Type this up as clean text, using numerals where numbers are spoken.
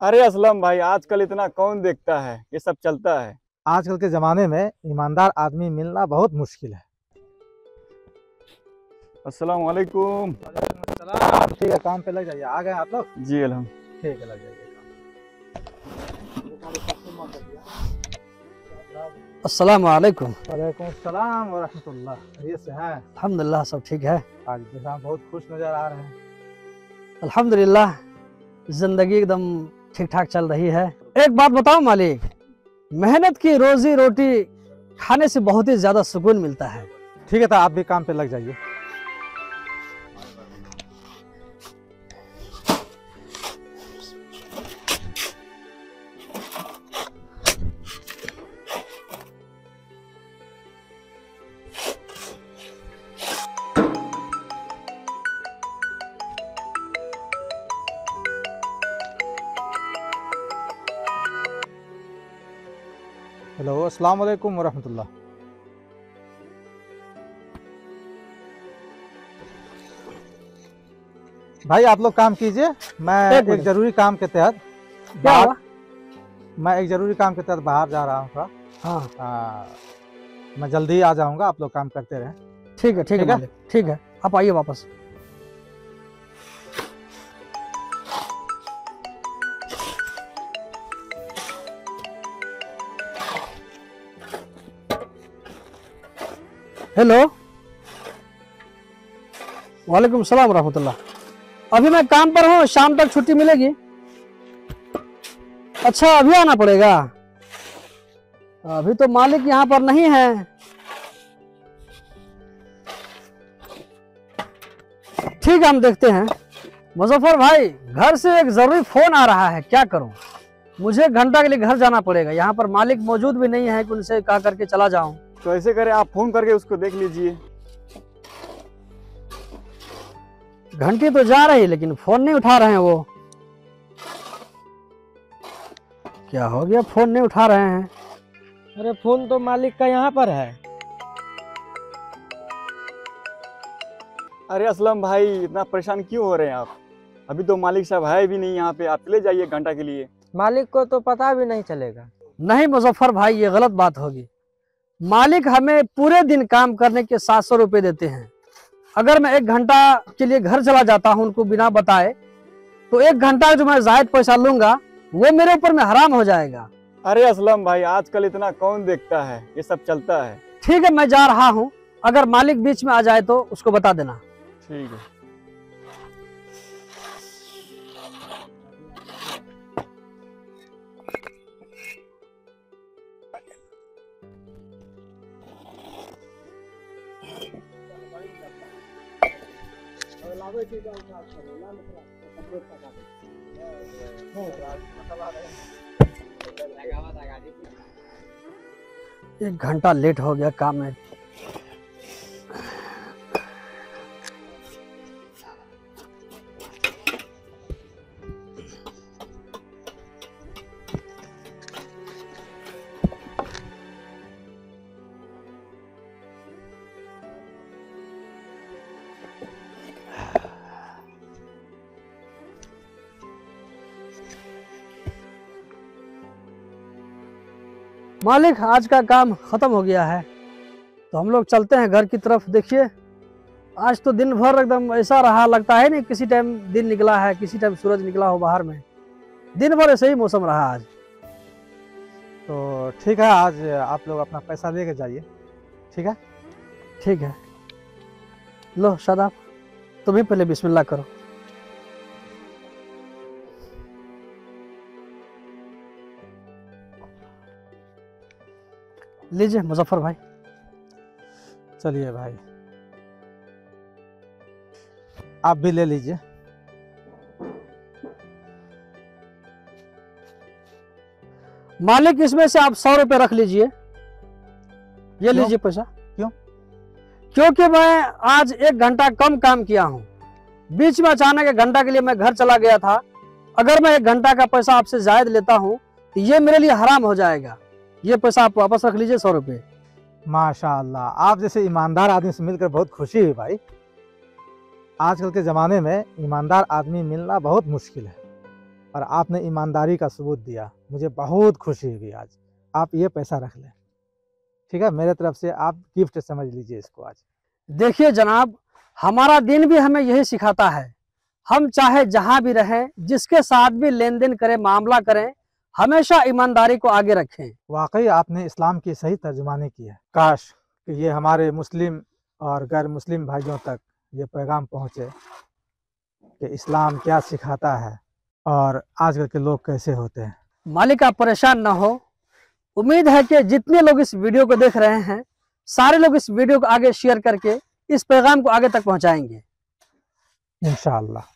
अरे असलम भाई, आजकल इतना कौन देखता है, ये सब चलता है। आजकल के ज़माने में ईमानदार आदमी मिलना बहुत मुश्किल है। अस्सलाम वालेकुम। ठीक है, काम पे लग जाइए। आ गए आप लोग? जी अलहम। ठीक है, लग जाइए अस्सलाम वालेकुम। काम। वालेकुम सलाम व रहमतुल्लाह। ये से हैं? अल्हम्दुलिल्लाह सब ठीक है। आज देखा बहुत खुश नज़र आ रहे हैं। अल्हम्दुलिल्लाह जिंदगी एकदम ठीक ठाक चल रही है। एक बात बताओ मालिक, मेहनत की रोजी रोटी खाने से बहुत ही ज्यादा सुकून मिलता है। ठीक है, तो आप भी काम पे लग जाइए। हेलो, अस्सलाम वालेकुम व रहमतुल्लाह। भाई आप लोग काम कीजिए। मैं एक मिनट। एक जरूरी काम के तहत क्या बाहर हुआ? मैं एक जरूरी काम के तहत बाहर जा रहा हूँ थोड़ा। हाँ मैं जल्दी ही आ जाऊंगा, आप लोग काम करते रहें। ठीक है ठीक है? मालिक, ठीक है, आप आइए वापस। हेलो, वालेकुम सलाम रहमतुल्लाह। अभी मैं काम पर हूँ, शाम तक छुट्टी मिलेगी। अच्छा, अभी आना पड़ेगा। अभी तो मालिक यहाँ पर नहीं है। ठीक है, हम देखते हैं। मुजफ्फर भाई, घर से एक जरूरी फोन आ रहा है, क्या करूं? मुझे एक घंटा के लिए घर जाना पड़ेगा। यहाँ पर मालिक मौजूद भी नहीं है कि उनसे कहा करके चला जाऊं। तो ऐसे करें, आप फोन करके उसको देख लीजिए। घंटी तो जा रही लेकिन फोन नहीं उठा रहे हैं वो। क्या हो गया, फोन नहीं उठा रहे हैं? अरे फोन तो मालिक का यहाँ पर है। अरे असलम भाई, इतना परेशान क्यों हो रहे हैं आप? अभी तो मालिक साहब है भी नहीं यहाँ पे, आप चले जाइए घंटा के लिए। मालिक को तो पता भी नहीं चलेगा। नहीं मुजफ्फर भाई, ये गलत बात होगी। मालिक हमें पूरे दिन काम करने के 700 रुपए देते हैं। अगर मैं एक घंटा के लिए घर चला जाता हूं उनको बिना बताए, तो एक घंटा जो मैं जायद पैसा लूंगा वो मेरे ऊपर में हराम हो जाएगा। अरे असलम भाई, आजकल इतना कौन देखता है, ये सब चलता है। ठीक है, मैं जा रहा हूं। अगर मालिक बीच में आ जाए तो उसको बता देना। ठीक है। एक घंटा लेट हो गया काम में। मालिक, आज का काम खत्म हो गया है, तो हम लोग चलते हैं घर की तरफ। देखिए, आज तो दिन भर एकदम ऐसा रहा, लगता है नहीं किसी टाइम दिन निकला है, किसी टाइम सूरज निकला हो बाहर में। दिन भर ऐसे ही मौसम रहा आज। तो ठीक है, आज आप लोग अपना पैसा लेके जाइए। ठीक है? ठीक है, लो शादाब, तुम ही पहले बिस्मिल्लाह करो। लीजिए मुजफ्फर भाई। चलिए भाई, आप भी ले लीजिए। मालिक, इसमें से आप 100 रुपए रख लीजिए। ये लीजिए पैसा। क्यों? क्योंकि मैं आज एक घंटा कम काम किया हूँ। बीच में अचानक एक घंटा के लिए मैं घर चला गया था। अगर मैं एक घंटा का पैसा आपसे जायद लेता हूँ तो ये मेरे लिए हराम हो जाएगा। ये पैसा आप वापस रख लीजिए, 100 रुपए। माशाअल्लाह, आप जैसे ईमानदार आदमी से मिलकर बहुत खुशी हुई भाई। आजकल के ज़माने में ईमानदार आदमी मिलना बहुत मुश्किल है, और आपने ईमानदारी का सबूत दिया, मुझे बहुत खुशी हुई आज। आप ये पैसा रख लें, ठीक है, मेरे तरफ से आप गिफ्ट समझ लीजिए इसको आज। देखिए जनाब, हमारा दिन भी हमें यही सिखाता है, हम चाहे जहां भी रहें, जिसके साथ भी लेन देन करें, मामला करें, हमेशा ईमानदारी को आगे रखें। वाकई आपने इस्लाम की सही तर्जुमानी की है। काश कि ये हमारे मुस्लिम और गैर मुस्लिम भाइयों तक ये पैगाम पहुँचे कि इस्लाम क्या सिखाता है और आजकल के लोग कैसे होते हैं। मालिक आप परेशान ना हो, उम्मीद है कि जितने लोग इस वीडियो को देख रहे हैं, सारे लोग इस वीडियो को आगे शेयर करके इस पैगाम को आगे तक पहुंचाएंगे इंशाअल्लाह।